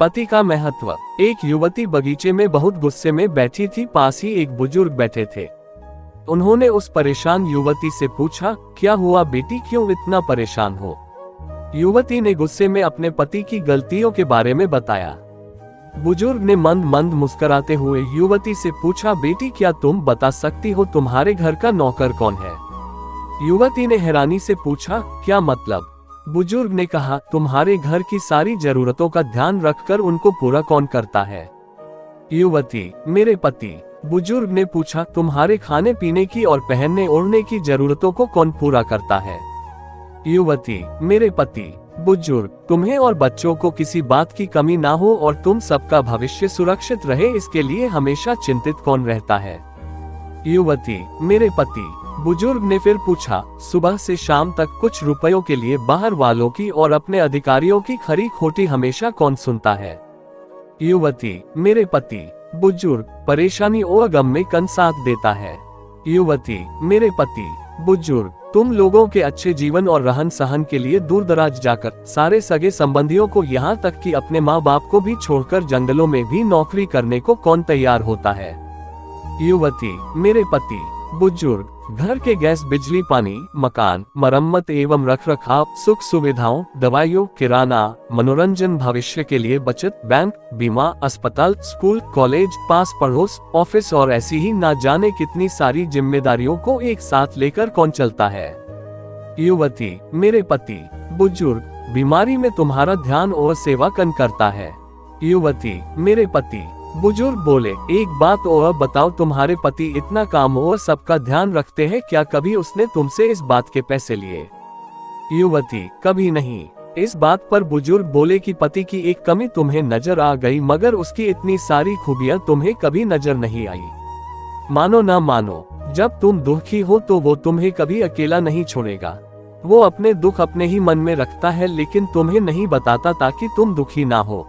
पति का महत्व। एक युवती बगीचे में बहुत गुस्से में बैठी थी। पास ही एक बुजुर्ग बैठे थे। उन्होंने उस परेशान युवती से पूछा, क्या हुआ बेटी, क्यों इतना परेशान हो? युवती ने गुस्से में अपने पति की गलतियों के बारे में बताया। बुजुर्ग ने मंद मंद मुस्कुराते हुए युवती से पूछा, बेटी क्या तुम बता सकती हो तुम्हारे घर का नौकर कौन है? युवती ने हैरानी से पूछा, क्या मतलब? बुजुर्ग ने कहा, तुम्हारे घर की सारी जरूरतों का ध्यान रखकर उनको पूरा कौन करता है? युवती, मेरे पति। बुजुर्ग ने पूछा, तुम्हारे खाने पीने की और पहनने ओढ़ने की जरूरतों को कौन पूरा करता है? युवती, मेरे पति। बुजुर्ग, तुम्हें और बच्चों को किसी बात की कमी ना हो और तुम सबका भविष्य सुरक्षित रहे, इसके लिए हमेशा चिंतित कौन रहता है? युवती, मेरे पति। बुजुर्ग ने फिर पूछा, सुबह से शाम तक कुछ रुपयों के लिए बाहर वालों की और अपने अधिकारियों की खरी खोटी हमेशा कौन सुनता है? युवती, मेरे पति। बुजुर्ग, परेशानी और गम में कौन साथ देता है? युवती, मेरे पति। बुजुर्ग, तुम लोगों के अच्छे जीवन और रहन सहन के लिए दूर दराज जाकर सारे सगे संबंधियों को यहाँ तक कि अपने माँ बाप को भी छोड़कर जंगलों में भी नौकरी करने को कौन तैयार होता है? युवती, मेरे पति। बुजुर्ग, घर के गैस बिजली पानी मकान मरम्मत एवं रखरखाव सुख सुविधाओं दवाइयों किराना मनोरंजन भविष्य के लिए बचत बैंक बीमा अस्पताल स्कूल कॉलेज पास पड़ोस ऑफिस और ऐसी ही ना जाने कितनी सारी जिम्मेदारियों को एक साथ लेकर कौन चलता है? युवती, मेरे पति। बुजुर्ग, बीमारी में तुम्हारा ध्यान और सेवा कौन करता है? युवती, मेरे पति। बुजुर्ग बोले, एक बात और बताओ, तुम्हारे पति इतना काम और सबका ध्यान रखते हैं, क्या कभी उसने तुमसे इस बात के पैसे लिए? युवती, कभी नहीं। इस बात पर बुजुर्ग बोले कि पति की एक कमी तुम्हें नजर आ गई, मगर उसकी इतनी सारी खूबियां तुम्हें कभी नजर नहीं आई। मानो ना मानो, जब तुम दुखी हो तो वो तुम्हें कभी अकेला नहीं छोड़ेगा। वो अपने दुख अपने ही मन में रखता है, लेकिन तुम्हें नहीं बताता ताकि तुम दुखी ना हो।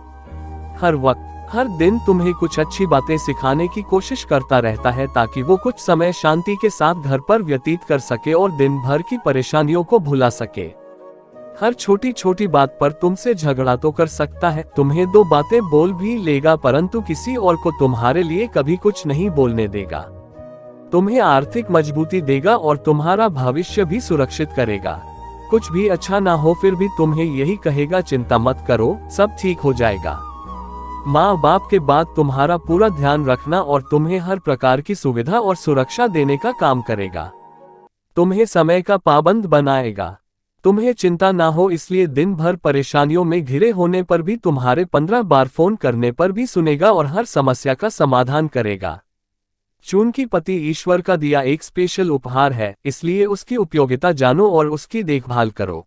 हर वक्त हर दिन तुम्हें कुछ अच्छी बातें सिखाने की कोशिश करता रहता है ताकि वो कुछ समय शांति के साथ घर पर व्यतीत कर सके और दिन भर की परेशानियों को भुला सके। हर छोटी छोटी बात पर तुमसे झगड़ा तो कर सकता है, तुम्हें दो बातें बोल भी लेगा, परंतु किसी और को तुम्हारे लिए कभी कुछ नहीं बोलने देगा। तुम्हें आर्थिक मजबूती देगा और तुम्हारा भविष्य भी सुरक्षित करेगा। कुछ भी अच्छा ना हो फिर भी तुम्हें यही कहेगा, चिंता मत करो, सब ठीक हो जाएगा। माँ बाप के बाद तुम्हारा पूरा ध्यान रखना और तुम्हें हर प्रकार की सुविधा और सुरक्षा देने का काम करेगा। तुम्हें समय का पाबंद बनाएगा। तुम्हें चिंता ना हो इसलिए दिन भर परेशानियों में घिरे होने पर भी तुम्हारे 15 बार फोन करने पर भी सुनेगा और हर समस्या का समाधान करेगा। चूंकि पति ईश्वर का दिया एक स्पेशल उपहार है, इसलिए उसकी उपयोगिता जानो और उसकी देखभाल करो।